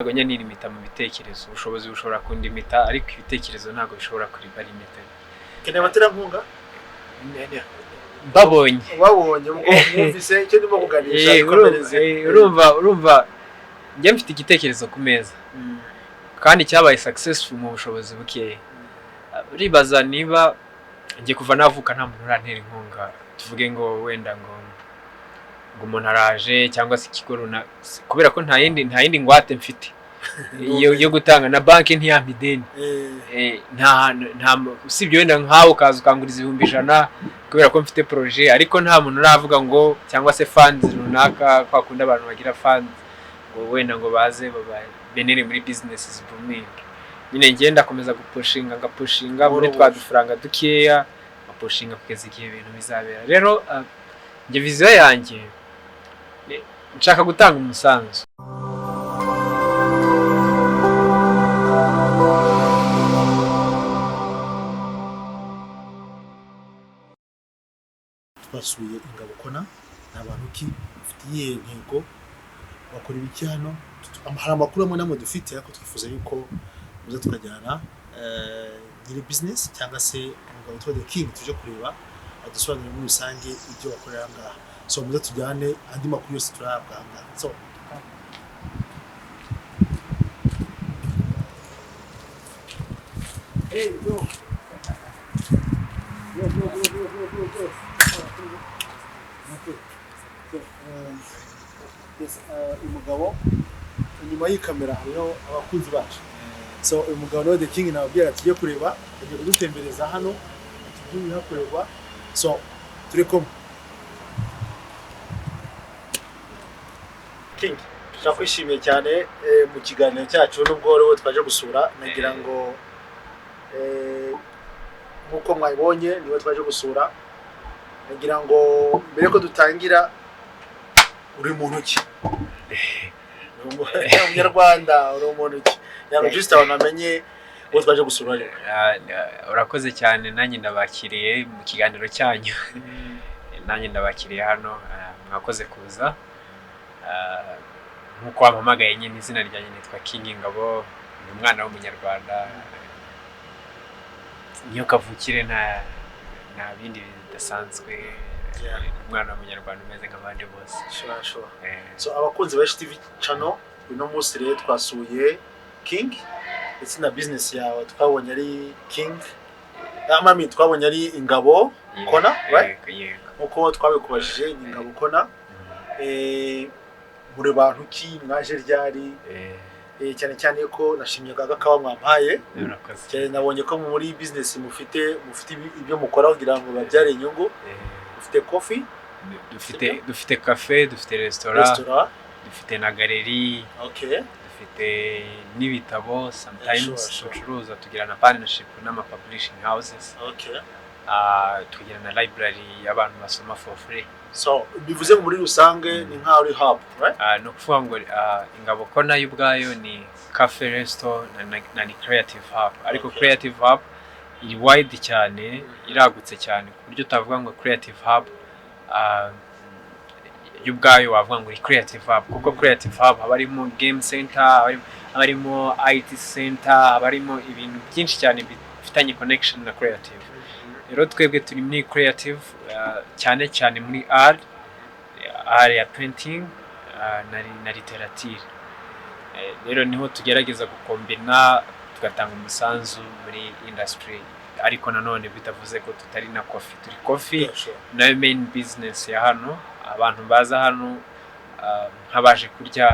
ntabwo njya nirimita mu bitekerezo. Ubushobozi bushobora kundimita ariko ibitekerezo ntabwo bishobora kuribarimita. Keneye abaterankunga babonye mwumvise icyo ndimo kuganisha urumva njye mfite igitekerezo ku meza kandi cyabaye successful mu bushobozi buke. Uribaza niba njye kuva navuka nta muntu urantera inkunga, tuvuge ngo wenda ngo umuntu araje cyangwa se ikigo runaka, kubera ko nta yindi ngwate mfite yo gutanga na banki ntiyampa ideni. Nta usibye wenda nkaho ukaza ukanguriza 1,100 kubera ko mfite projet, ariko nta muntu uravuga ngo cyangwa se funds runaka kwakunda abantu bagira funds ngo wenda ngo baze benere muri businesses booming. Nyine ngenda komeza gupushinga muri twa dufaranga dukeya, gupushinga kugeza igihe ibintu bizabera. Rero njye vision yanjye nshaka gutanga umusanzu. Twasuye Ingabo Corner n'abantu ki bafitiye intego bakora ibiki hano. Hari amakuru amwe namwe dufite ariko twifuza yuko muza tukajyana nyiri business cyangwa se umugabo witwa The King tuje kureba adusobanurira muri rusange ibyo bakorera ngaha. So muza tujyane andi makuru yose turahabwa ngaha. So hey yo umugabo inyuma y'ikamera hariho abakunzi bacu. So umugabo no The King nababwira tujye kureba, tujye kudutembereza hano tujye hakorerwa. So turi kumwe King, turakwishimiye cyane mu kiganiro cyacu n'ubwo rero twaje gusura. Nagira ngo nkuko mwabonye niwe twaje gusura. Nagira ngo mbere ko dutangira, uri muntu ki? Umunyarwanda uri umuntu ki? Yaba just abantu bamenye uwo twaje gusura. Urakoze cyane, nanjye ndabakiriye mu kiganiro cyanyu. Nanjye ndabakiriye hano, mwakoze kuza. Nkuko wampamagaye nyine izina ryanjye nitwa King Ingabo, ni umwana w'umunyarwanda. Niyo kavukire nta bindi bidasanzwe. Umwana w'umunyarwanda umeze nk'abandi bose. Sure. So abakunzi ba TV channel uno munsi rero twasuye King ndetse na business yawe twabonye ari King. Mami twabonye ari Ingabo Corner, right? Nkuko twabikubajije Ingabo Corner. Muri bantu ki mwaje ryari? Cyane cyane ko nashimye gakawa mwampaye. Cyane nabonye ko muri business mufite ibyo mukora kugira ngo babyare inyungu. Dufite coffee, dufite cafe, dufite restaurant, dufite na galerie. Okay. Dufite n'ibitabo, sometimes tucuruza, tugira na partnership n'ama publishing houses. Okay. Tugira na library y'abantu basoma for free. So bivuze muri rusange ni nka uri hub, right? No kuvuga ngo Ingabo Corner y'ubwayo ni cafe, restaurant na ni creative hub. Ariko creative hub iri wide cyane, iragutse cyane ku buryo utavuga ngo creative hub y'ubwayo wavuga ngo iri creative hub, kuko creative hub haba harimo game center, harimo IT center, haba harimo ibintu byinshi cyane bifitanye connection na creative. Rero twebwe turi muri creative cyane muri art ya painting na literature. Rero niho tugerageza gukombina tugatanga umusanzu muri industry, ariko nanone bitavuze ko tutari na coffee. Turi coffee na main business ya hano. Abantu baza hano nk'abaje kurya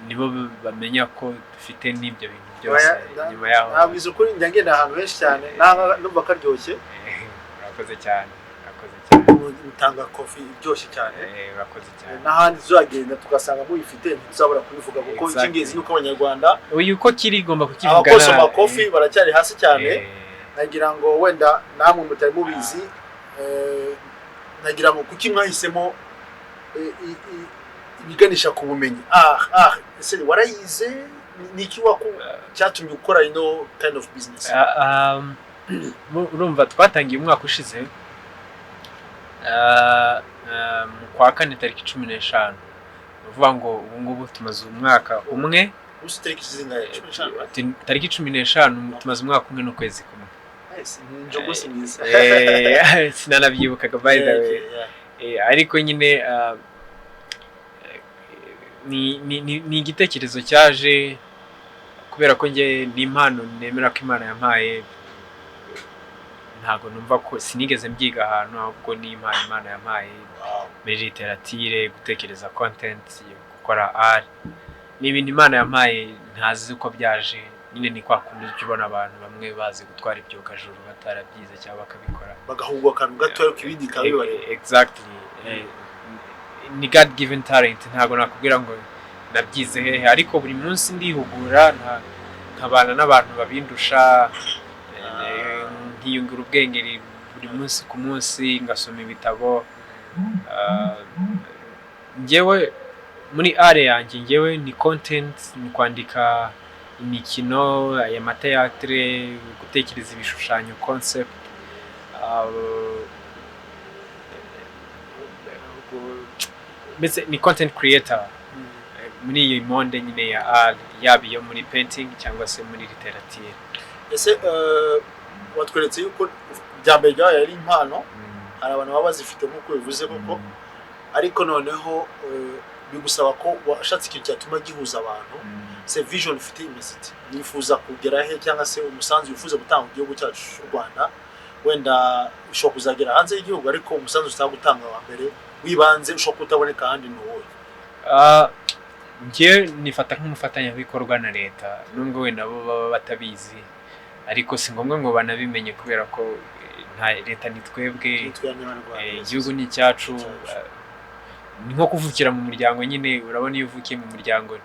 nibo bamenya ko dufite n'ibyo bintu byose nyuma yaho. Ntabwiza ukuri njyangenda ahantu henshi cyane numva karyoshye. Urakoze cyane. Utanga coffee iryoshye cyane. Urakoze cyane. N'ahandi tuzagenda tugasanga muyifite ntizabura kubivuga kuko ikingezi nuko abanyarwanda uko kiri igomba kukivuga. Abakosoma coffee baracyari hasi cyane. Nagira ngo wenda namwe mutari mubizi, nagira ngo kuki mwahisemo ibiganisha ku bumenyi. Ese warayize niki cyatumye ukora kind of business? Urumva twatangiye umwaka ushize mu kwa kane tariki 15. Uvuga ngo ubu ngubu tumaze umwaka umwe usi tariki zingahe 15 tariki 15 tumaze umwaka umwe n'ukwezi kumwe. njogo sinyiza Sinanabyibukaga by the way. Ariko nyine ni igitekerezo cyaje kubera ko nge ni impano nemera ko Imana yampaye, ntago numva ko sinigeze mbyiga ahantu, ahubwo ni impano Imana yampaye muri literature, gutekereza content, gukora art, ni ibintu Imana yampaye ntazi uko byaje. Nyine ni kwa kundi ubona abantu bamwe bazi gutwara ibyogajuru batarabyize cyangwa bakabikora bagahugwa akantu gato ariko ibindi kabibare. Exactly. Ni God given talent, ntago nakubwira ngo nabyize hehe, ariko buri munsi ndihugura, nkabana n'abantu babindusha, nkiyungura ubwenge buri munsi ku munsi, ngasoma ibitabo. Ngewe muri are yanjye ngewe ni content, ni kwandika imikino, aya mateatre, gutekereza ibishushanyo concept, mbese ni content creator muri iyi monde nyine ya art, yaba iyo muri painting cyangwa se muri literature. Ese watweretse yuko byambere byayo yari impano, hari abantu baba bazifite nk'uko bivuze koko, ariko noneho bigusaba ko washatse ikintu cyatuma gihuza abantu. Se vision ufite imisiti nifuza kugera he, cyangwa se umusanzu wifuza gutanga mu gihugu cyacu cy'u Rwanda, wenda ushobora kuzagera hanze y'igihugu, ariko umusanzu utanga gutanga wa mbere wibanze ushobora kutaboneka ahandi ni wowe. Nge nifata nk'umufatanyabikorwa na leta, nubwo wenda bo baba batabizi, ariko si ngombwa ngo banabimenye kubera ko nta leta ni twebwe, igihugu ni cyacu. Ni nko kuvukira mu muryango nyine, urabona iyo uvukiye mu muryango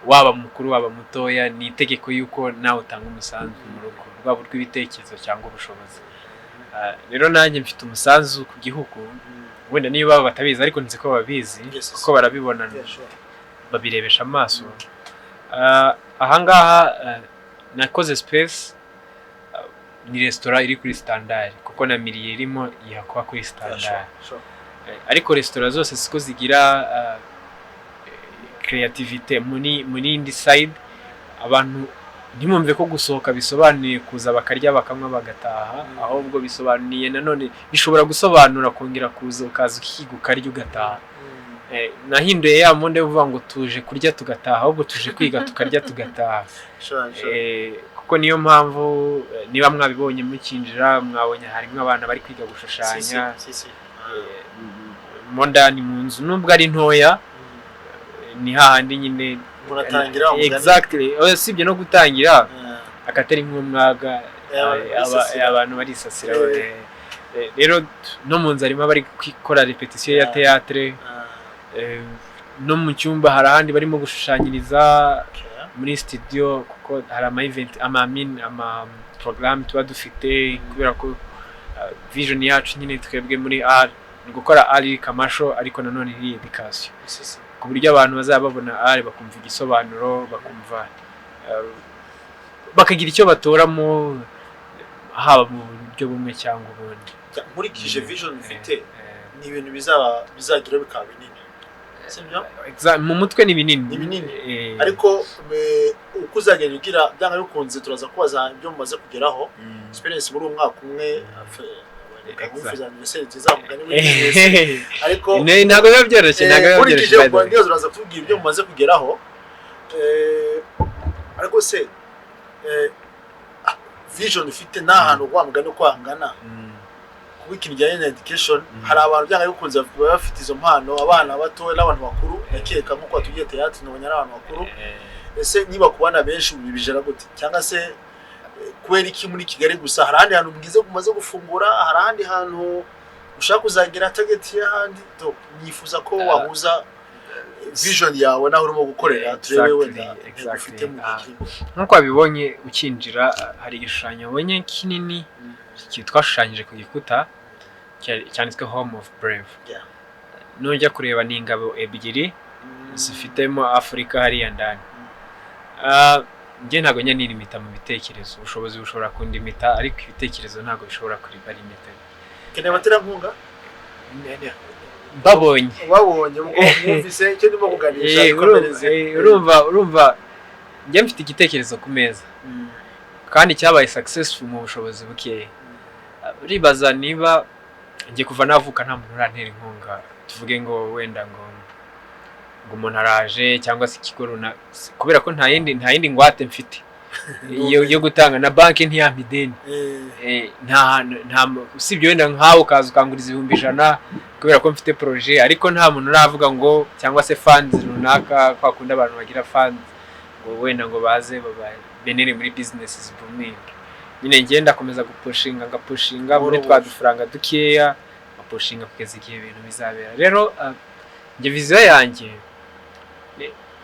waba mukuru waba mutoya, ni itegeko yuko nawe utanga umusanzu mu rugo, rwaba rw'ibitekerezo cyangwa ubushobozi. Rero nanjye mfite umusanzu ku gihugu, wenda niyo baba batabizi ariko nzi ko babizi kuko barabibona, babirebesha amaso. Ahangaha nakoze space, ni restaurant iri kuri standard, kuko na miliye irimo yakwa kuri standard. Ariko restaurant zose siko zigira creativity muri indi side. Abantu ntimumve ko gusohoka bisobanuye kuza bakarya bakanywa bagataha, ahubwo bisobanuye nanone bishobora gusobanura kongera kuza ukaza ukiga ukarya ugataha. Nahinduye ya monde uvuga ngo tuje kurya tugataha, ahubwo tuje kwiga tukarya tugataha. Kuko niyo mpamvu niba mwabibonye mukinjira mwabonye harimo abana bari kwiga gushushanya. Modern mu nzu nubwo ari ntoya, ni hahandi nyine muratangira exactly. Sibye no gutangira akatari nk'umwaga, abantu barisasira. Rero no mu nzu arimo bari gukora repetition ya théâtre, no mu cyumba hari ahandi barimo gushushanyiriza muri studio, kuko hari ama event ama program tuba dufite, kubera ko vision yacu nyine twebwe muri art ni gukora art commercial, ariko nanone iri education, ku buryo abantu bazaba babona art bakumva igisobanuro, bakumva bakagira icyo batoramo, haba mu buryo bumwe cyangwa ubundi. Nkurikije vision mfite ni ibintu bizagira bikaba binini, mu mutwe ni binini, ariko uko uzagenda ugira byanga bikunze, turaza kubaza ibyo mumaze kugeraho experience muri umwaka umwe. Ariko ntago biba byoroshye, niyo turaza kuvugira ibyo mumaze kugeraho. Ariko se vision ufite n'ahantu rwamugana uko hangana kuba ikintu kijyanye na education. Hari abantu byanga bikunze baba bafite izo mpano, abana bato n'abantu bakuru, nakeka nk'uko tugiye théâtre n'abanya n'abantu bakuru. Ese niba kubana benshi ubibijera gute, cyangwa se kubera iki muri Kigali gusa? Hari ahandi hantu bwize kumaze gufungura, hari ahandi hantu ushaka kuzagira target y'ahandi? Nifuza ko wahuza vision yawe naho urimo gukorera, turebe wenda ufite mu gihugu. Nkuko wabibonye ukinjira, hari igishushanyo wabonye kinini twashushanyije ku gikuta cyanditswe Home of Brave. Nujya kureba ni ingabo ebyiri zifitemo Afrika hariya ndani. Nge ntago njya nirimita mu bitekerezo, ubushobozi bushobora kundimita, ariko ibitekerezo ntago bishobora kuriba limite. Keneye baterankunga babonye mwumvise icyo ndimo kuganisha. Urumva njye mfite igitekerezo ku meza kandi cyabaye successful mu bushobozi buke. Uribaza niba njye kuva navuka nta muntu urantera inkunga, tuvuge ngo wenda ngo umuntu araje cyangwa se ikigo runaka, kubera ko nta yindi ngwate mfite yo gutanga, na banki ntiyampa ideni. Nta usibye wenda nkaho ukaza ukanguriza 1,100 kubera ko mfite projet, ariko nta muntu uravuga ngo cyangwa se funds runaka kwakunda abantu bagira funds ngo wenda ngo baze benere muri businesses booming. Nyine ngenda komeza gupushinga muri twadufranga dukeya, gupushinga kugeza igihe ibintu bizabera. Rero nge vision yanjye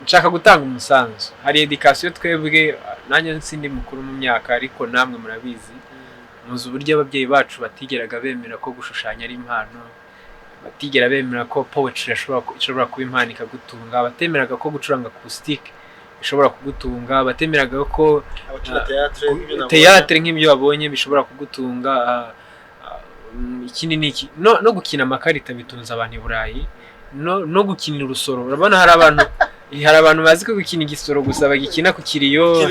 nshaka gutanga umusanzu. Hari education twebwe, nanjye nsindi mukuru mu myaka, ariko namwe murabizi muzi uburyo ababyeyi bacu batigeraga bemera ko gushushanya ari impano, batigera bemera ko poetry ishobora kuba impano ikagutunga, batemeraga ko gucuranga acoustic bishobora kugutunga, batemeraga ko theatre nk'ibyo babonye bishobora kugutunga. Ikindi niki no gukina amakarita bitunza abantu i Burayi, no gukina urusoro. Urabona hari abantu bazi ko gukina igisoro gusa bagikina ku kiriyo.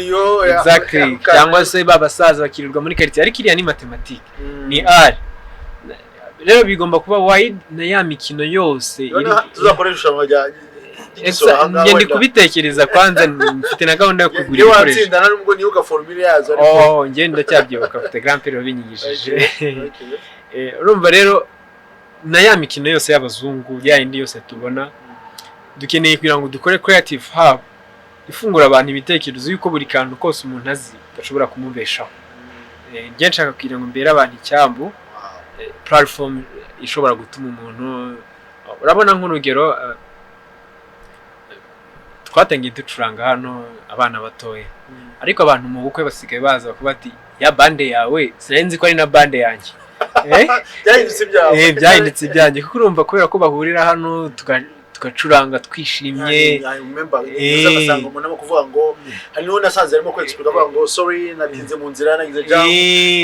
Exactly. Cyangwa se babasaza bakirirwa muri quartier, ariko iriya ni mathematique, ni art. Rero bigomba kuba wide na ya mikino yose tuzakoresha amajya njye ndi kubitekereza kwanza, mfite na gahunda yo kugura ibikoresho. Iyo watsinda nubwo niyo formule yazo ariko njye ndacyabyibuka, mfite grand père wabinyigishije. Urumva rero na ya mikino yose y'abazungu ya indi yose tubona, dukeneye kugira ngo dukore creative hub ifungura abantu ibitekerezo yuko buri kantu kose umuntu azi gashobora kumubeshaho. Njye nshaka kugira ngo mbere abantu icyambu platform ishobora gutuma umuntu, urabona nk'urugero twatangiye ducuranga hano abana batoya, ariko abantu mu bukwe basigaye baza kuba ati ya bande yawe sinzi ko ari na bande yanjye. Byahindutse ibyanjye kuko urumva kubera ko bahurira hano tugacuranga twishimye. Ugasanga umuntu arimo kuvuga ngo hari n'uwo nasanze arimo kwexplica avuga ngo sorry natinze mu nzira nagize jam,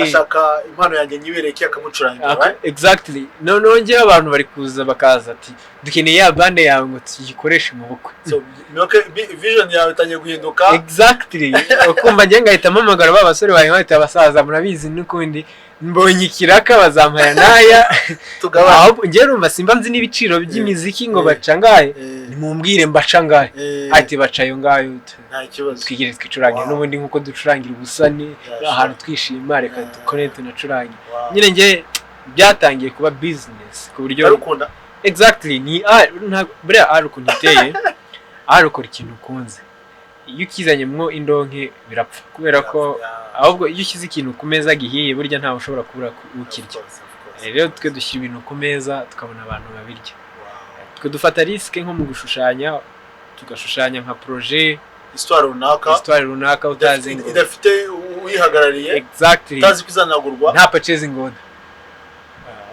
ashaka impano yanjye nyibereke akamucurangira. Exactly. Nongeye abantu bari kuza bakaza ati dukeneye ya bande yawe ngo tuyikoreshe mu bukwe. So vision yawe itangiye guhinduka. Exactly. Ukumva njye ngahita mpamagara babasore bawe bahita abasaza, murabizi n'ukundi mbonye ikiraka bazampaya naya ahubwo njye rumva simba nzi n'ibiciro by'imiziki ngo bacangaye, nimumbwire mbacangaye. Ati bacayo ngayo nta kibazo, twigire twicurangira n'ubundi nkuko ducurangira ubusani ahantu twishima, reka dukore tunacurange. Nyine njye byatangiye kuba business ku buryo arukunda. Exactly. Ni buriya ariko niteye ariko ikintu ukunze, iyo ukizanyemwo indonke birapfa, kubera ko ahubwo iyo ushyize ikintu ku meza gihiye burya ntawe ushobora kubura ukirya. Rero twe dushyira ibintu ku meza tukabona abantu babirya. Twe dufata risk nko mu gushushanya, tugashushanya nka projet histoire runaka utazi ngo idafite uyihagarariye. Exactly. Utazi kwizanagurwa, nta purchasing order.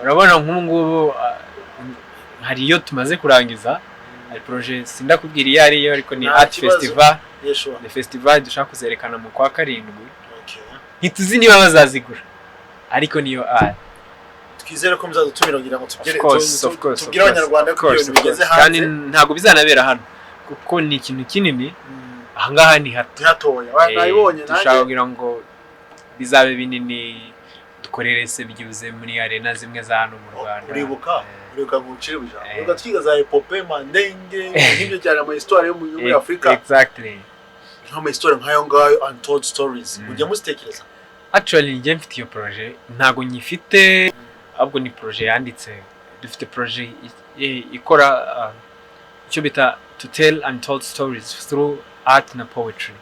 Urabona nk'ubu ngubu hari iyo tumaze kurangiza, hari projet sindakubwira iyo ariyo, ariko ni art festival. Ni festival dushaka kuzerekana mu kwa 7. Ntituzi niba bazazigura, ariko niyo art. Twizere ko muzadutumira kugira ngo tubwire abanyarwanda ko ibintu bigeze hanze, kandi ntago bizanabera hano kuko ni ikintu kinini. Ahangaha ni hatoya. Nayibonye nanjye dushaka kugira ngo bizabe binini, dukorere se byuze muri arena zimwe za hano mu Rwanda. Uribuka gucira bijana ugatwiga za epope mandenge n'ibyo cyane ama histoire yo muri Afrika. Exactly. Nk'ama histoire nk'ayo ngayo, untold stories. Ujya musitekereza? Actually njye mfite iyo projet, ntago nyifite, ahubwo ni projet yanditse. Dufite projet ikora icyo bita to tell untold stories through art na poetry.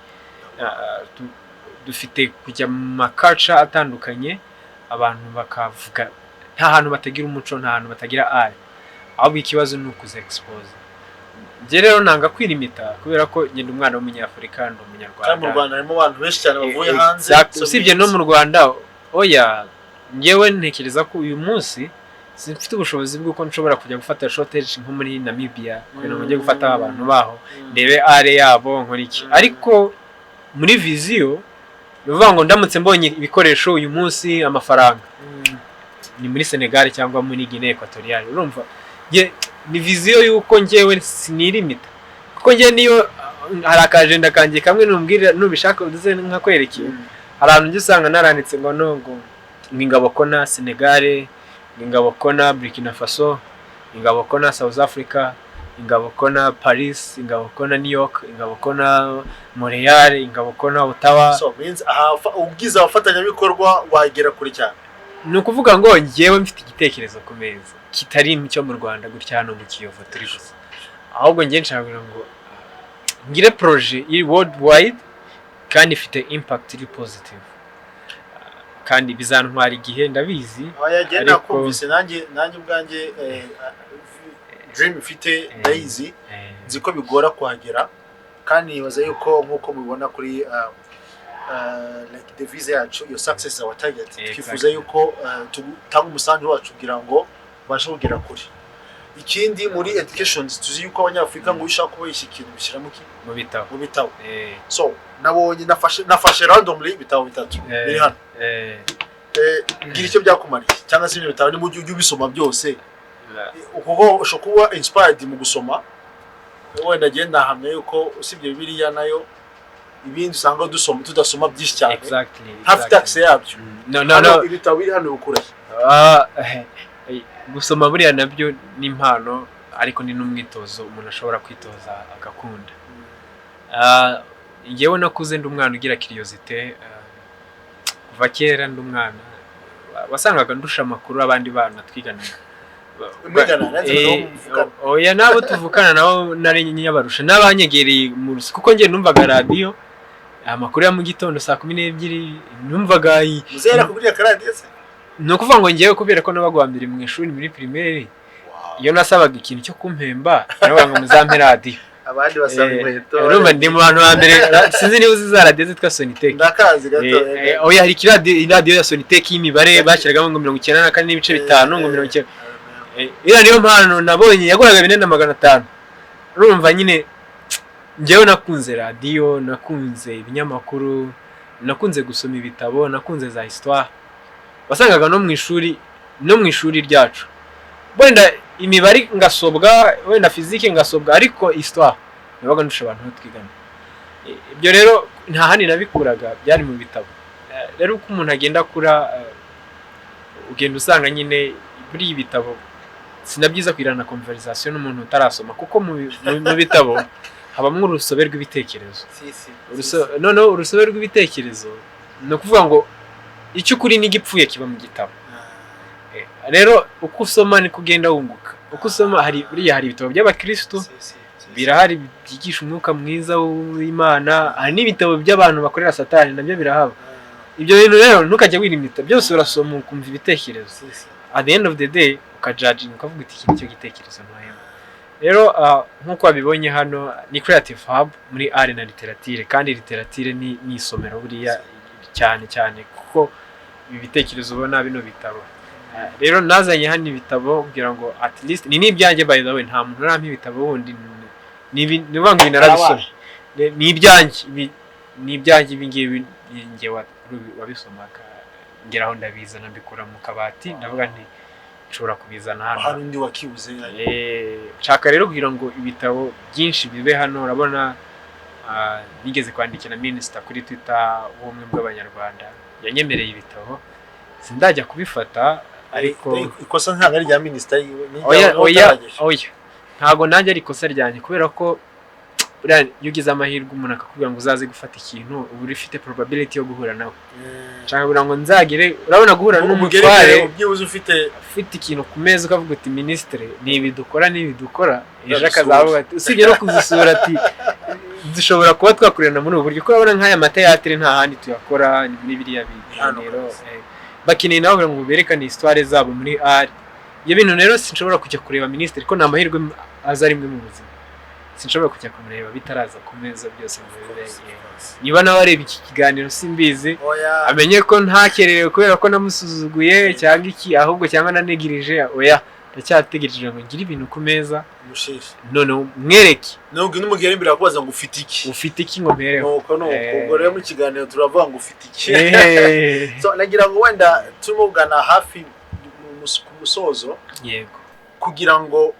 Dufite kujya mu culture atandukanye, abantu bakavuga nta hantu batagira umuco, nta hantu batagira art, ahubwo ikibazo ni ukuze expose. Njye rero nanga kwirimita kubera ko ngenda umwana w'umunyafrika ndo umunyarwanda. Mu Rwanda harimo abantu benshi cyane bavuye hanze. Usibye no mu Rwanda, oya ngewe ntekereza ko uyu munsi simfite ubushobozi bw'uko nshobora kujya gufata shortage nko muri Namibia kugira ngo njye gufata abantu baho ndebe are yabo nkora iki. Ariko muri vision bivuga ngo ndamutse mbonye ibikoresho uyu munsi amafaranga ni muri Senegal cyangwa muri Guinea Equatoriale, urumva ni vision yuko ngewe sinirimita, kuko nge niyo hari akajenda kanjye kamwe numbwira nubishaka uduze nkakwerekeye hari ahantu njye usanga naranditse ngo ngo Ingabo Corner Senegal, Ingabo Corner Burkina Faso, Ingabo Corner South Africa, Ingabo Corner Paris, Ingabo Corner New York, Ingabo Corner Montreal, Ingabo Corner Ottawa. So means ubwiza abafatanya bikorwa wagera kuri cyane. Ni ukuvuga ngo ngewe mfite igitekerezo ku meza kitari icyo mu Rwanda gutya hano mu Kiyovu turi gusa, ahubwo ngiye nshaka ngo ngire projet iri worldwide kandi ifite impact iri positive, kandi bizantwara igihe ndabizi. Ariko kumvise nanjye ubwanjye dream Mfite ndayizi nziko bigora kuhagera, kandi nibaza yuko nkuko mubibona kuri like devise yacu your success our target, twifuza yuko tutanga umusanzu wacu kugira ngo bashe kugera kuri ikindi muri education. Tuzi yuko abanyafrika ngo ushaka kuba ikintu bishyira mu bitabo. So nabonye nafashe randomly ibitabo bitatu biri hano. Ngira icyo byakumariye cyangwa se ibitabo ni mu gihe ubisoma byose uko ushobora kuba inspired mu gusoma. Wenda agenda hamwe yuko usibye Bibiliya nayo ibindi usanga tudasoma byinshi cyane. Exactly. Hafite access yabyo. No. Ibitabo biri hano ukurahe. Gusoma buriya nabyo ni impano, ariko ni n'umwitozo umuntu ashobora kwitoza agakunda. Ngewe nakuze ndi umwana ugira curiosity, kuva kera ndi umwana wasangaga ndusha amakuru abandi bana twiganaga. Oya nabo tuvukana nabo nari nyabarusha n'abanyegereye mu rusi, kuko ngiye numvaga radio amakuru ya mu gitondo saa 12 numvaga muzera kuburya radio se. No kuvuga ngo ngiye kubera ko nabagwambira mu ishuri muri primaire, iyo nasabaga ikintu cyo kumpemba nabaga ngo muzampe radio. Abandi basaba inkweto. Urumva ndi mu bantu bambere sinzi niba uzi za radio zitwa Sonitech. Ndakazi gato. Oya hari radio ya Sonitech y'imibare bashyiragamo ngo 94 n'ibice 5 ngo 90. Ira niyo mpano nabonye yagoraga 4500. Urumva nyine ngewe nakunze radio, nakunze ibinyamakuru, nakunze gusoma ibitabo, nakunze za histoire. Wasangaga no mu ishuri ryacu wenda imibare ngasobwa, wenda physique ngasobwa, ariko histoire nabaga ndusha abantu twigana. Ibyo rero nta handi nabikuraga, byari mu bitabo. Rero uko umuntu agenda kura ugenda usanga nyine buri ibitabo sinabyiza kwirana conversation n'umuntu utarasoma, kuko mu bitabo habamwe urusobe rw'ibitekerezo. Urusobe rw'ibitekerezo no kuvuga ngo icyo kuri n'igipfuye kiba mu gitabo. Rero uko usoma ni kugenda wunguka. Uko usoma hari ibitabo by'abakristo birahari byigisha umwuka mwiza w'Imana, hari n'ibitabo by'abantu bakorera satani nabyo birahaba. Ibyo bintu rero ntukajya wirimita, byose urasoma ukumva ibitekerezo. At the end of the day ukajudging ukavuga iti iki nicyo gitekerezo ntayo. Rero nkuko wabibonye hano ni creative hub muri art na literature, kandi literature ni isomero buriya cyane kuko ibi bitekerezo ubona bino bitabo. Rero nazanye hano ibitabo kugira ngo at least ni n'ibyanjye, by the way nta muntu urampa ibitabo wundi niba ngo narabisomye ni ibyanjye ibingibi nge wabisomaga ngeraho ndabizana mbikura mu kabati, ndavuga nti nshobora kubizana hano. Hari undi wakibuze. Nshaka rero kugira ngo ibitabo byinshi bibe hano. Urabona nigeze kwandikira minister kuri Twitter w'umwe bw'abanyarwanda yanyemereye ibitabo, sindajya kubifata, ariko ikosa ntabwo ari rya minister oya ntago nanjye ari ikosa ryanjye, kubera ko yugize amahirwe umuntu akakubwira ngo uzaze gufata ikintu ubu rifite probability yo guhura nawe. Nshaka kugira ngo nzagire, urabona guhura n'umutware ubyibuze ufite ikintu ku meza ukavuga uti ministre nibi dukora ejo akazavuga ati usibye no kuzisura ati dushobora kuba twakorana muri ubu buryo, ko urabona nk'aya mateyatere nta handi tuyakora n'ibiriya biganiro. Bakeneye nawe ngo berekane histoire zabo muri art. Iyo bintu rero sinshobora kujya kureba ministre ko nta mahirwe aza rimwe mu buzima, sinshobora kujya kumureba bitaraza ku meza byose mu birenge. Niba nawe areba iki kiganiro simbizi amenye ko ntakererewe kubera ko namusuzuguye cyangwa iki, ahubwo cyangwa nanegirije. Oya ndacyategereje ngo ngire ibintu ku meza mushishi none mwereke nubwo n'umugere imbere akubaza ngo ufite iki ngo mpereho. Ubwo rero mu kiganiro turavuga ngo ufite iki. So nagira ngo wenda turimo kugana hafi ku musozo. Yego. kugira ngo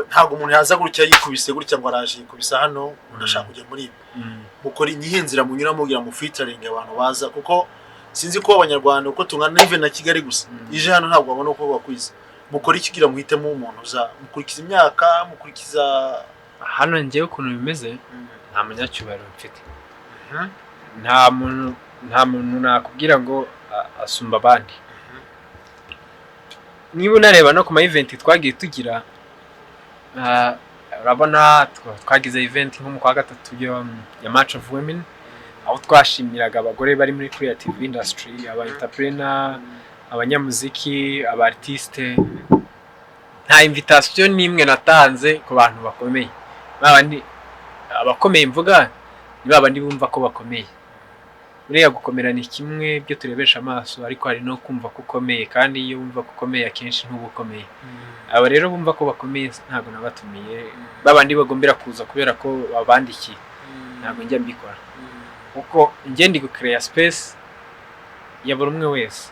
ntago umuntu yaza gutya yikubise gutya ngo araje yikubisa hano ndashaka kujya muri ibi mukora inyihenzira munyuramo kugira mu featuring abantu baza kuko sinzi ko abanyarwanda uko tungana even na Kigali gusa ije hano ntabwo babona uko bakwiza mukora iki kugira muhitemo umuntu uza mukurikiza imyaka mukurikiza hano ngewe ukuntu bimeze nta munyacyubahiro mfite nta muntu nakubwira ngo asumba abandi niba unareba no ku ma event twagiye tugira urabona twagize event nko mu kwa gatatu ya March of Women aho twashimiraga abagore bari muri creative industry aba entrepreneur abanyamuziki aba artiste nta invitation nimwe natanze ku bantu bakomeye babandi abakomeye mvuga ni babandi bumva ko bakomeye uriya gukomera ni kimwe byo turebesha amaso ariko hari no kumva ko ukomeye kandi iyo wumva ko ukomeye akenshi ntubukomeye aba rero bumva ko bakomeye ntago nabatumiye babandi bagombera kuza kubera ko babandikiye ntago njya mbikora kuko njye ndi gucreate space ya buri umwe wese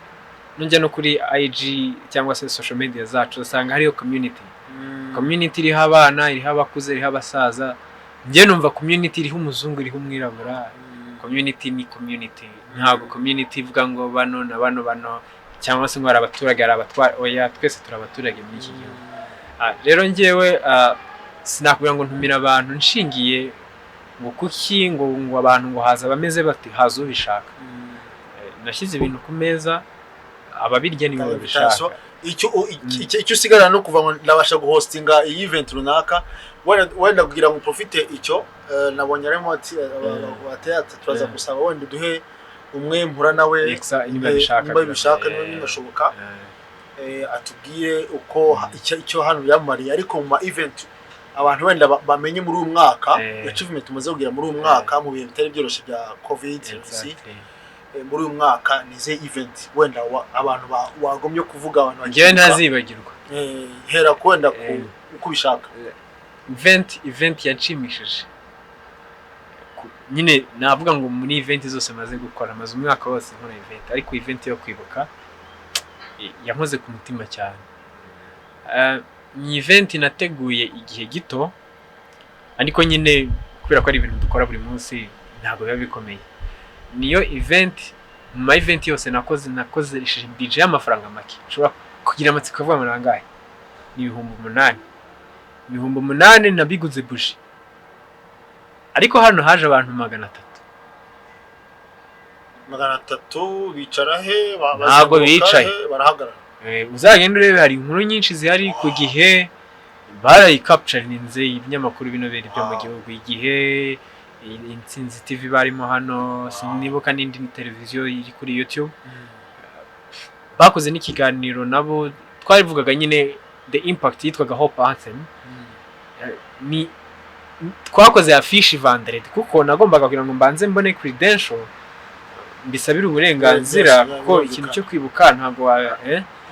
nujya no kuri IG cyangwa se social media zacu usanga hariyo community iriho abana iriho abakuze iriho abasaza njye numva community iriho umuzungu iriho umwirabura community ni community ntago community ivuga ngo bano na bano cyangwa se ngo ari abaturage ari abatwara oya twese turi abaturage muri iki gihugu rero njyewe sinakubwira ngo ntumira abantu nshingiye ngo kuki ngo abantu ngo haza bameze bati hazo bishaka nashyize ibintu ku meza ababirya nibo babishaka icyo usigarana no kuva ngo ndabasha guhostinga iyi event runaka wenda kugira ngo profite icyo nabonye arimo ati abateyata turaza gusaba wenda duhe umwe mpura nawe niba bishaka niba atubwiye uko icyo hano yamariye ariko mu event abantu wenda bamenye muri uyu mwaka achievement tumaze kugira muri uyu mwaka mu bihe bitari byoroshye bya covid muri uyu mwaka nize event wenda abantu wagomye kuvuga abantu bagiye ntazibagirwa hera kwenda uko bishaka event yanshimishije nyine navuga ngo muri event zose maze gukora maze umwaka wose nkora event ariko event yo kwibuka yankoze ku mutima cyane ni event nateguye igihe gito ariko nyine kubera ko ari ibintu dukora buri munsi ntabwo biba bikomeye niyo event mu event yose nakoze budget y'amafaranga make nshobora kugira amatsiko avuga ngo nangahe ni 8,000 nabiguze buji ariko hano haje abantu 300 bicara he ntabwo bicaye barahagarara uzagenda urebe hari inkuru nyinshi zihari ku gihe barayicapturinze ibinyamakuru binobera byo mu gihugu igihe Insinzi TV barimo hano sinibuka n'indi televiziyo iri kuri YouTube bakoze n'ikiganiro nabo twarivugaga nyine the impact yitwaga Hope Anthem ni twakoze affiche vendredi kuko nagombaga kugira ngo mbanze mbone credential mbisabira uburenganzira ko ikintu cyo kwibuka ntago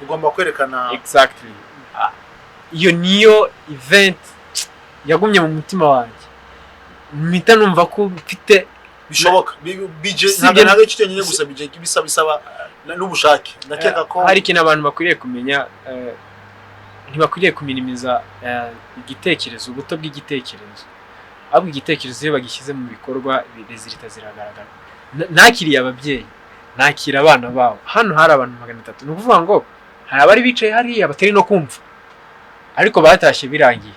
ugomba kwerekana exactly iyo niyo event yagumye mu mutima wanjye mpita numva ko mfite bishoboka bije ntabwo icyo nyine gusa bije bisaba n'ubushake ndakeka ko hari ikintu abantu bakwiriye kumenya ntibakwiriye kuminimiza igitekerezo ubuto bw'igitekerezo ahubwo igitekerezo iyo bagishyize mu bikorwa resulta ziragaragara nakiriye ababyeyi nakira abana babo hano hari abantu 300 nukuvuga ngo hari abari bicaye hariya batari no kumva ariko batashye birangiye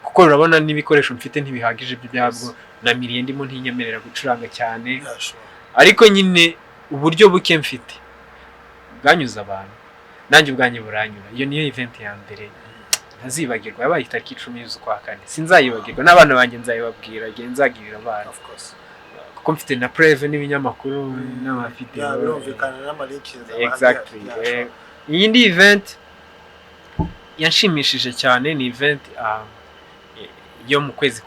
kuko urabona n'ibikoresho mfite ntibihagije byabwo namiriye ndimo ntinyemerera gucuranga cyane ariko nyine uburyo buke mfite bwanyuza abantu nanjye ubwanye buranyura iyo niyo event ya mbere ntazibagirwa yabaye itariki 10 z'ukwa kane sinzayibagirwa n'abana banjye nzayibabwira igihe nzagirira abana of course kuko mfite na preve n'ibinyamakuru n'amafite birumvikana n'amalinki exactly iyindi event yanshimishije cyane ni event yo mu kwezi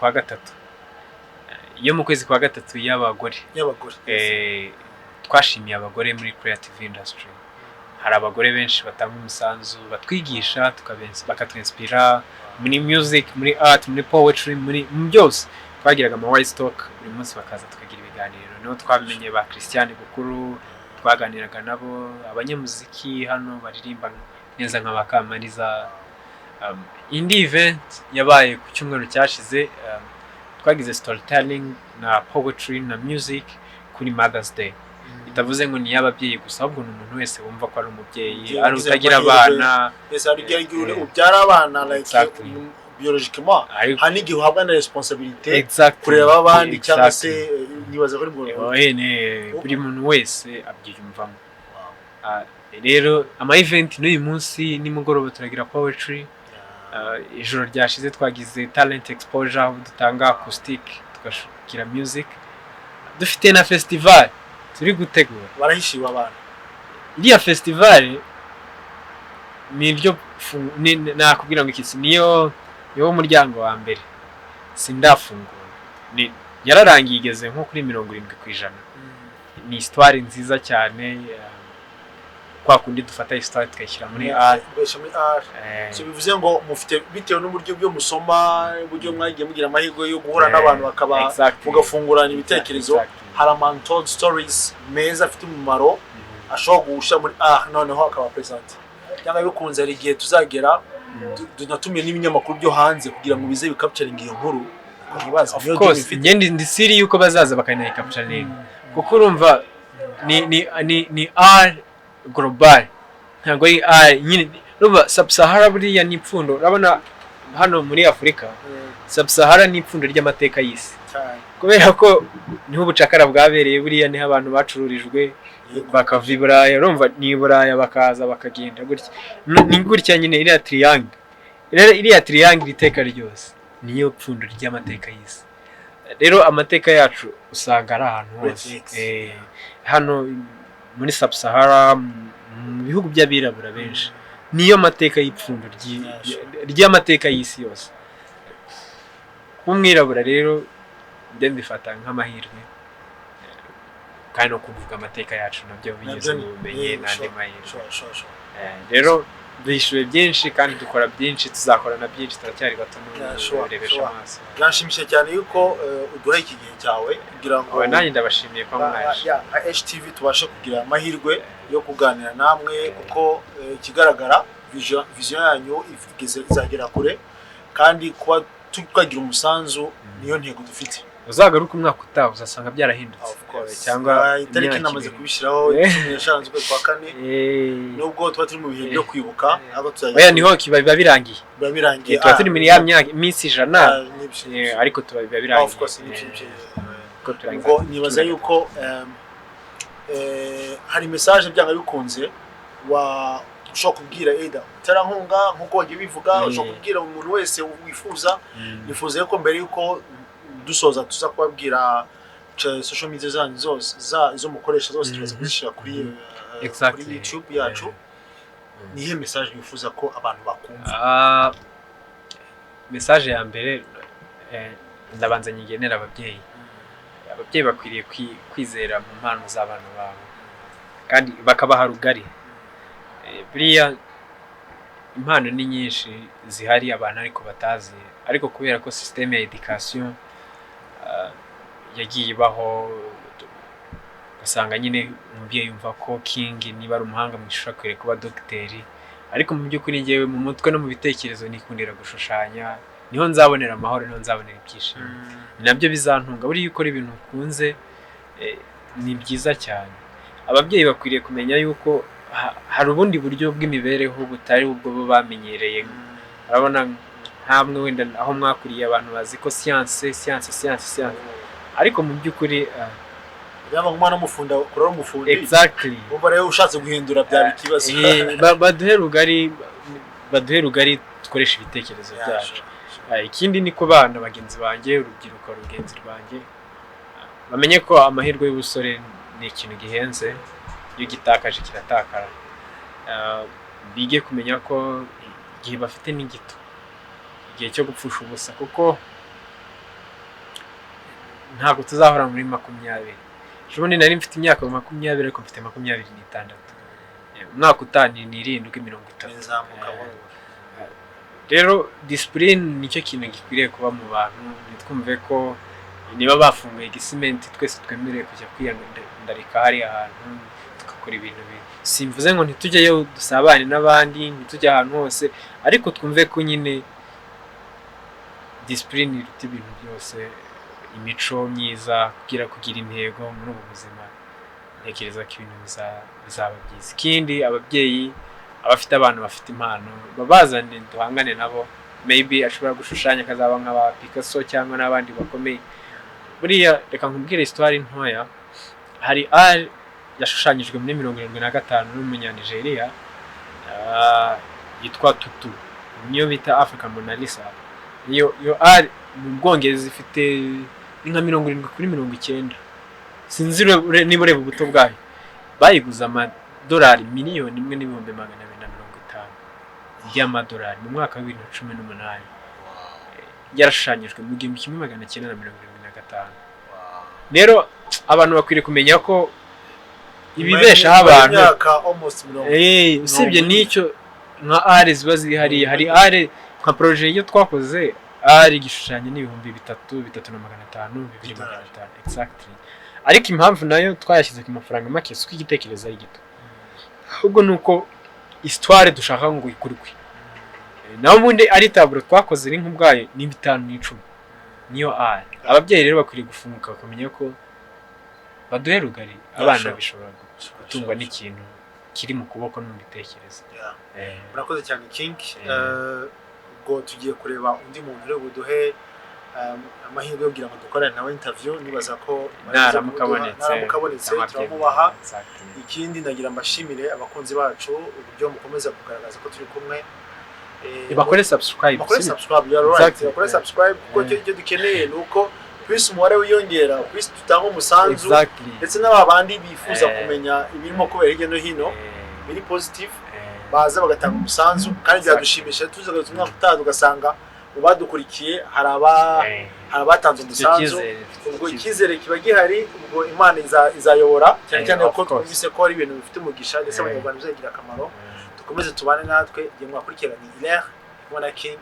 kwa gatatu y'abagore twashimiye abagore muri creative industry hari abagore benshi batanga umusanzu batwigisha bakatwinspira muri music muri art muri poetry muri byose twagiraga ama white stock buri munsi bakaza tukagira ibiganiro no twamenye ba Christian Bukuru twaganiraga nabo abanyamuziki hano baririmba neza nk'abakamariza. Indi event yabaye ku cyumweru cyashize, twagize storytelling na poetry na music kuri Mother's Day. Bitavuze ngo ni y'ababyeyi gusa, ahubwo ni umuntu wese wumva ko ari umubyeyi, ari utagira abana, ubyara abana like biologiquement, hari n'igihe uhabwa na responsabilité kureba abandi cyangwa se nibaza ko buri muntu wese abyiyumvamo. Rero ama event n'uyu munsi nimugoroba turagira poetry, ijoro ryashize twagize talent exposure aho dutanga acoustic tugashyira music, dufite na festival turi gutegura. Barahishiwe abantu. Iriya festival niryo nakubwira ngo iki niyo umuryango wa mbere sindafungura, yararangiye igeze nko kuri 70%. Ni histoire nziza cyane, kwa kundi dufata histoire tukayishyira muri art. So bivuze ngo mufite bitewe n'uburyo byo musoma, uburyo mwagiye mugira amahirwe yo guhura n'abantu bakaba mugafungurana ibitekerezo, hari untold stories meza afite umumaro ashobora gusha muri noneho akaba present. Cyangwa bikunze ari igihe tuzagera tunatumiye n'ibinyamakuru byo hanze kugira ngo bize bicapturing iyo nkuru. Of course, ndi siri yuko bazaza bakanayika capturing, kuko urumva ni art global, ntabwo ari nyine ruba sub-Sahara. Buriya ni ipfundo, urabona hano muri Afrika sub-Sahara ni ipfundo ry'amateka y'isi, kubera ko niho ubucakara bwabereye. Buriya niho abantu bacururijwe bakava i Buraya, urumva ni Buraya bakaza bakagenda gutya, ni gutya nyine. Iriya triangle iteka ryose niyo pfundo ry'amateka y'isi. Rero amateka yacu usanga ari ahantu hose, hano muri sub-Sahara, mu bihugu by'abirabura benshi, niyo mateka y'ipfundo ry'amateka y'isi yose. Umwirabura rero ndabifata nk'amahirwe, kandi no kuvuga amateka yacu nabyo binyuze mu bumenyi n'andi mahirwe. Rero duhishuye byinshi kandi dukora byinshi, tuzakorana byinshi, turacyari bato n'urebesha amaso. Byashimishije cyane yuko uduha iki gihe cyawe kugira ngo nanjye ndabashimiye ko mwaje. HTV tubashe kugira amahirwe yo kuganira namwe, kuko ikigaragara vision yanyu izagera kure, kandi kuba tukagira umusanzu niyo ntego dufite. Uzagaruka umwaka utaha uzasanga byarahindutse, cyangwa itariki namaze kubishyiraho 15 z'ukwezi kwa kane, nubwo tuba turi mu bihe byo kwibuka, abo tuzajya niho biba birangiye tuba turi muri ya myaka iminsi 100, ariko tuba biba birangiye. Ngo nibaza yuko hari message byanga bikunze ushobora kubwira muterankunga nk'uko wagiye bivuga, ushobora kubwira umuntu wese wifuza. Nifuza ko mbere yuko dusoza tuza kubabwira social media zanyu zose izo mukoresha zose tuza kuzishyira kuri YouTube yacu. Nihe message wifuza ko abantu bakumva? Message ya mbere ndabanza nyigenera ababyeyi bakwiriye kwizera mu mpano z'abana babo, kandi bakabaha rugari. Buriya impano ni nyinshi zihari abantu ariko batazi, ariko kubera ko systeme ya education yagiye ibaho, ugasanga nyine umubyeyi yumva ko king niba ari umuhanga mu ishusho akwiriye kuba dogiteri, ariko mu by'ukuri ngewe mu mutwe no mu bitekerezo nikundira gushushanya. Niho nzabonera amahoro, niho nzabonera ibyishimo, nabyo bizantunga. Buri yuko ari ibintu ukunze ni byiza cyane. Ababyeyi bakwiriye kumenya yuko hari ubundi buryo bw'imibereho butari ubwo bo bamenyereye. Urabona ntamwe wenda aho mwakuriye abantu bazi ko science, ariko mu by'ukuri yaba umwana mufunda kurora umufundi. Exactly. Umva rero ushatse guhindura byaba ikibazo. Baduhe rugari dukoresha ibitekerezo byacu. Ikindi ni ko bana bagenzi banjye, urubyiruko rugenzi rwanjye, bamenye ko amahirwe y'ubusore ni ikintu gihenze, iyo gitakaje kiratakara. Bige kumenya ko igihe bafite ni gito, igihe cyo gupfusha ubusa, kuko ntabwo tuzahora muri 20. Ubundi nari mfite imyaka 20 ariko mfite 26. Umwaka utani ni 70. Rero discipline nicyo kintu gikwiriye kuba mu bantu. Nitwumve ko niba bafunguye igisimenti twese twemereye kujya kwiyandarika hari ahantu tukakora ibintu simvuze ngo ntitujyeyo dusabane n'abandi ntitujye ahantu hose ariko twumve ko nyine discipline iruta ibintu byose imico myiza kugira intego muri ubu buzima ntekereza ko ibintu bizaba byiza ikindi ababyeyi abafite abantu bafite impano babazane duhangane nabo maybe ashobora gushushanya akazaba nk'aba Picasso cyangwa n'abandi bakomeye buriya reka nkubwire histoire ntoya hari yashushanyijwe muri 75 n'umunyanigeriya yitwa Tutu niyo bita Africa Mona Lisa iyo mu Bwongereza ifite nka 70-90 sinzi niba ureba ubuto bwayo bayiguza amadolari miliyoni 1,250 y'amadolari mu mwaka wa 2018 yarashushanyijwe mu 1975 rero abantu bakwiriye kumenya ko ibibeshaho abantu usibye n'icyo nka ari ziba zihariye hari ari nka projet iyo twakoze ari igishushanyo n'ibihumbi 3,500 exactly ariko impamvu nayo twayashyize ku mafaranga make suko igitekerezo ari gito ahubwo nuko histoire dushaka ngo ikurwe naho ubundi ari taburo twakoze iri nk'ubwayo ni 5-10 niyo ari ababyeyi rero bakwiriye gufunguka kumenya ko baduhe rugari abana bishobora gutungwa n'ikintu kiri mu kuboko no mu bitekerezo murakoze cyane King ubwo tugiye kureba undi muntu rero buduhe amahirwe yo kugira ngo dukorane nawe interview nibaza ko naramukabonetse turamubaha ikindi ndagira mbashimire abakunzi bacu uburyo mukomeza kugaragaza ko turi kumwe bakore subscribe bakore subscribe kuko icyo dukeneye nuko plus umubare wiyongera plus tutanga umusanzu ndetse n'abandi bifuza kumenya ibirimo kubera hirya no hino biri positive baza bagatanga umusanzu kandi byadushimisha tuzaga tumwaka utaha ugasanga ubadukurikiye hari abatanze umusanzu ubwo ikizere kiba gihari ubwo Imana izayobora cyane cyane ko twumvise ko ari ibintu bifite umugisha ndetse abanyarwanda bizagira akamaro dukomeze tubane natwe igihe mwakurikiranye Hilaire kubona King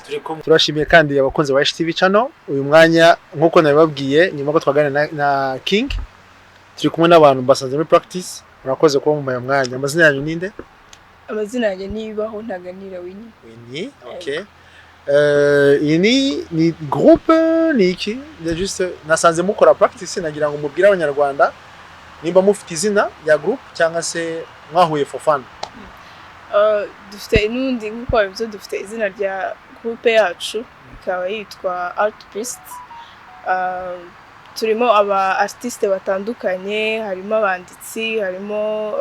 turi kumwe turashimiye kandi abakunzi ba TV channel uyu mwanya nkuko nabibabwiye nyuma ko twaganira na King turi kumwe n'abantu basanze muri practice murakoze kuba mu mwanya amazina yanyu ninde amazina yanjye nibaho ntaganira Winnie okay ni groupe ni iki juste nasanze mukora practice nagira ngo mubwire abanyarwanda nimba mufite izina ya groupe cyangwa se mwahuye for fun dufite n'undi nkuko bivuze dufite izina rya groupe yacu ikaba yitwa Artist turimo aba artiste batandukanye harimo abanditsi harimo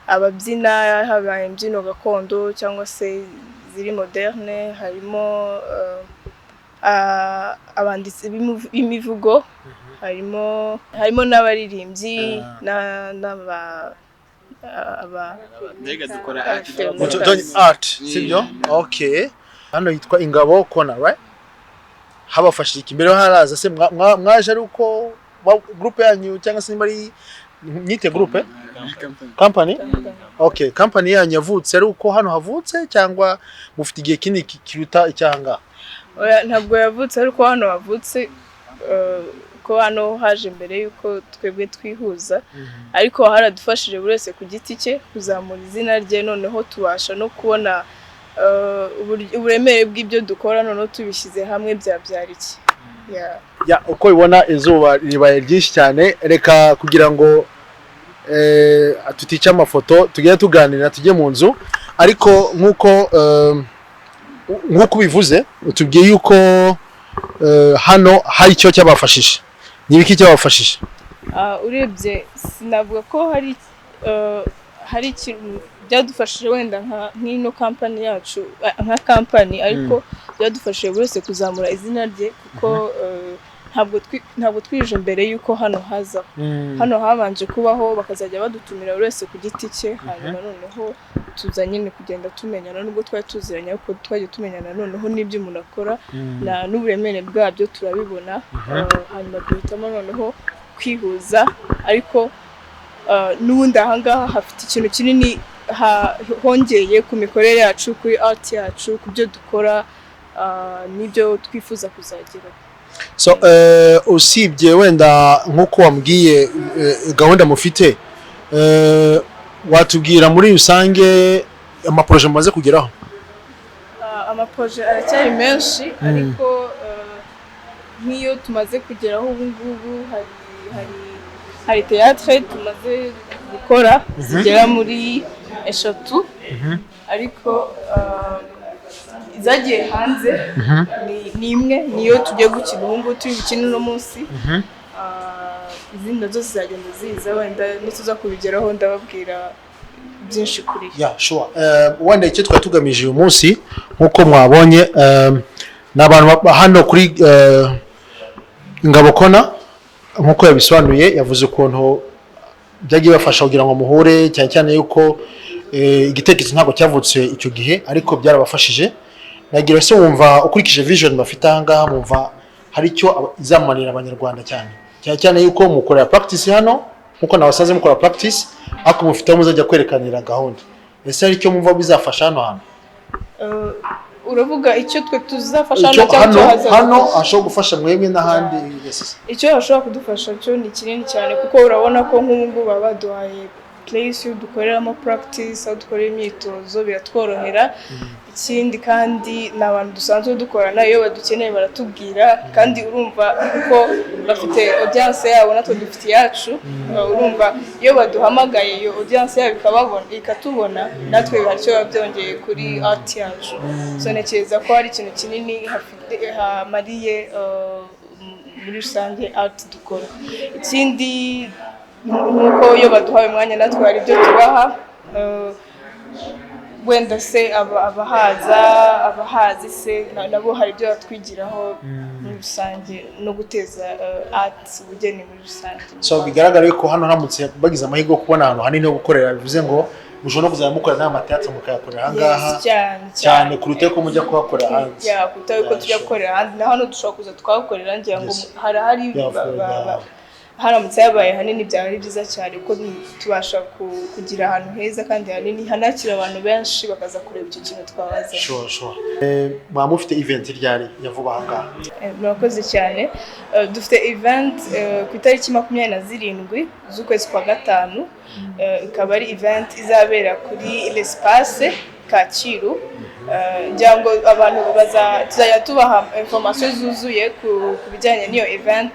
ababyina habaye imbyino gakondo cyangwa se ziri moderne harimo abanditsi b'imivugo harimo n'abaririmbyi mbega dukora art sibyo okay hano yitwa Ingabo Corner right habafashije ikimbere haraza se mwaje ari uko groupe yanyu cyangwa se muri nyite groupe company okay company yanyu yavutse ari uko hano havutse cyangwa mufite igihe kinini kiruta icyanga ntabwo yavutse ari uko hano havutse ko hano haje mbere yuko twebwe twihuza ariko haradufashije buri wese ku giti cye kuzamura izina rye noneho tubasha no kubona uburemere bw'ibyo dukora noneho tubishyize hamwe byabyara iki uko ibona izuba ribaye ryinshi cyane reka kugira ngo tutice amafoto tugende tuganira tujye mu nzu ariko nk'uko bivuze utubwiye yuko hano hari icyo cyabafashije n'ibiki cyabafashije urebye sinavuga ko hari ikintu byadufashije wenda nk'ino company yacu nka company ariko byadufashije buri wese kuzamura izina rye kuko ntabwo twije mbere yuko hano haza hano habanje kubaho bakazajya badutumira buri wese ku giti cye hanyuma noneho tuza nyine kugenda tumenyana nubwo twari tuziranye ariko twagiye tumenyana noneho n'ibyo umuntu akora n'uburemere bwabyo turabibona hanyuma duhitamo noneho kwihuza ariko n'ubundi ahangaha hafite ikintu kinini hongeye ku mikorere yacu kuri art yacu ku byo dukora n'ibyo twifuza kuzageraho So usibye wenda nkuko wambwiye gahunda mufite watubwira muri rusange amaproje mumaze kugeraho? Amaproje aracyari menshi ariko nk'iyo tumaze kugeraho ubu ngubu hari théâtre tumaze gukora zigera muri 3 ariko izagiye hanze ni imwe niyo tugiye gukina ubu ngubu turi gukina uno munsi. Izindi nazo zizagenda ziza wenda nituza kubigeraho ndababwira byinshi kuri sure. Wenda icyo twari tugamije uyu munsi nkuko mwabonye n'abantu hano kuri Ingabo Corner nkuko yabisobanuye yavuze ukuntu byagiye bafasha kugira ngo muhure cyane cyane yuko igitekerezo ntabwo cyavutse icyo gihe ariko byarabafashije. Nagira se wumva ukurikije vision bafite ahangaha mumva hari icyo izamanira abanyarwanda cyane cyane yuko mukorera practice hano nkuko nabasaze mukora practice ako mufite muzajya kwerekanira gahunda. Ese hari icyo mumva bizafasha hano hano? Uravuga icyo twe tuzafasha hano ashobora gufasha mwemwe n'ahandi? Icyo ashobora kudufasha cyo ni kinini cyane kuko urabona ko nk'ubu baba baduhaye place yo dukoreramo practice aho dukorera imyitozo biratworohera. Ikindi kandi n'abantu dusanzwe dukorana iyo badukeneye baratubwira kandi urumva ko bafite audience yabo natwe dufite yacu. Urumva iyo baduhamagaye iyo audience yabo ikatubona natwe haricyo byongeye kuri art yacu. So nekeza ko hari ikintu kinini hamariye muri rusange art dukora. Ikindi nuko iyo baduhaye umwanya natwe hari ibyo tubaha wenda se abahazi se nabo hari ibyo batwigiraho muri rusange no guteza art ubugeni muri rusange. So bigaragara yuko hano haramutse bagize amahirwe kubona ahantu hanini ho gukorera bivuze ngo mushobora kuzajya mukora n'amateatro mukayakorera ahangaha cyane kuruta ko mujya kuhakorera hanze. Kuruta yuko tujya gukorera hanze na hano dushobora kuza twakorera ngira ngo hari haramutse yabaye hanini byaba ari byiza cyane kuko tubasha kugira ahantu heza kandi hanini hanakira abantu benshi bakaza kureba icyo kintu twabaza. Sure. Mufite event ryari yavuba ahangaha? Murakoze cyane. Dufite event ku itariki 27 z'ukwezi kwa gatanu. Ikaba ari event izabera kuri l'espace Kacyiru. Ngira ngo abantu tuzajya tubaha information zuzuye ku bijyanye n'iyo event.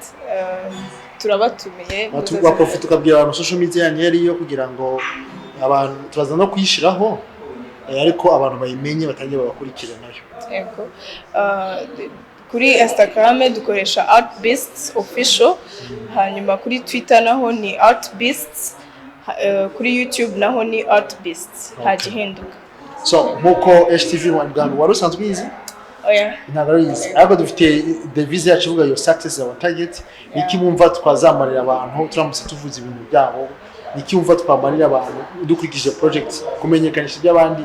Turabatumiye baprofite ukabwira abantu social media yariyo kugira ngo abantu tubaza no kuyishiraho ariko abantu bayimenye batangiye babakurikira nayo. Yego. Kuri Instagram dukoresha artbeasts official, hanyuma kuri Twitter naho ni artbeasts, kuri YouTube naho ni artbeasts hagihinduka. So nkuko HTV Rwanda wari usanzwe izi ntagarizi ariko dufite devise yacu ivuga yo success our target. Niki mumva twazamarira abantu turamutse tuvuze ibintu byabo? Niki mumva twamarira abantu dukurikije project kumenyekanisha by'abandi?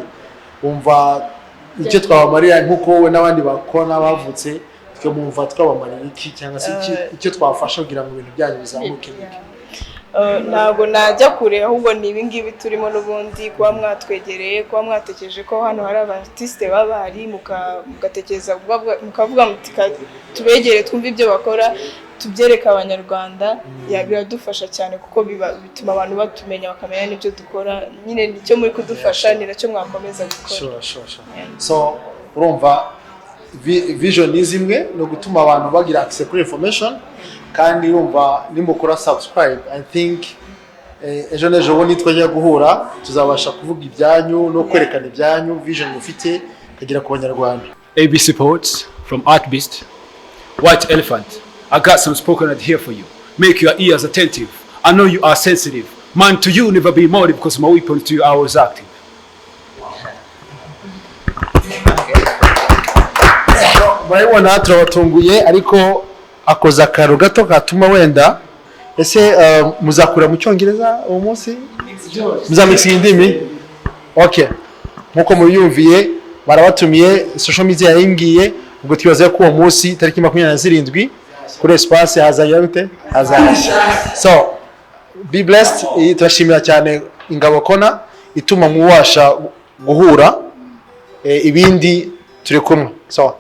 Umva icyo twabamarira nkuko wowe n'abandi bakona bavutse twe mumva twabamarira iki cyangwa se icyo twafasha kugira ngo ibintu byanyu bizamuke? Ntabwo najya kure ahubwo ni ibingibi turimo n'ubundi kuba mwatwegereye kuba mwatekereje ko hano hari abartiste babari mugatekereza mukavuga muti tubegere twumve ibyo bakora tubyereka abanyarwanda biradufasha cyane kuko bituma abantu batumenya bakamenya n'ibyo dukora. Nyine nicyo muri kudufasha ni nacyo mwakomeza gukora. Sure. So urumva vision ni zimwe no gutuma abantu bagira access kuri information kandi urumva nimukora subscribe I think ejo nejo bo nitwajya guhura tuzabasha kuvuga ibyanyu no kwerekana ibyanyu vision mufite kagira ku banyarwanda. ABC Poets from Artbeast. White Elephant, I got some spoken word here for you. Make your ears attentive. I know you are sensitive. Man to you never be more because my weapon to you I was active. Bayibona turabatunguye ariko akoza karo gato katuma wenda ese muzakura mu cyongereza uwo munsi muzamixinga indimi? Okay, nkuko mubiyumviye barabatumiye social media yingiye ubwo twibaza ko uwo munsi tariki 27 kuri espace hazajya gute so be blessed. Turashimira cyane Ingabo Corner ituma mubasha guhura ibindi turi kumwe. So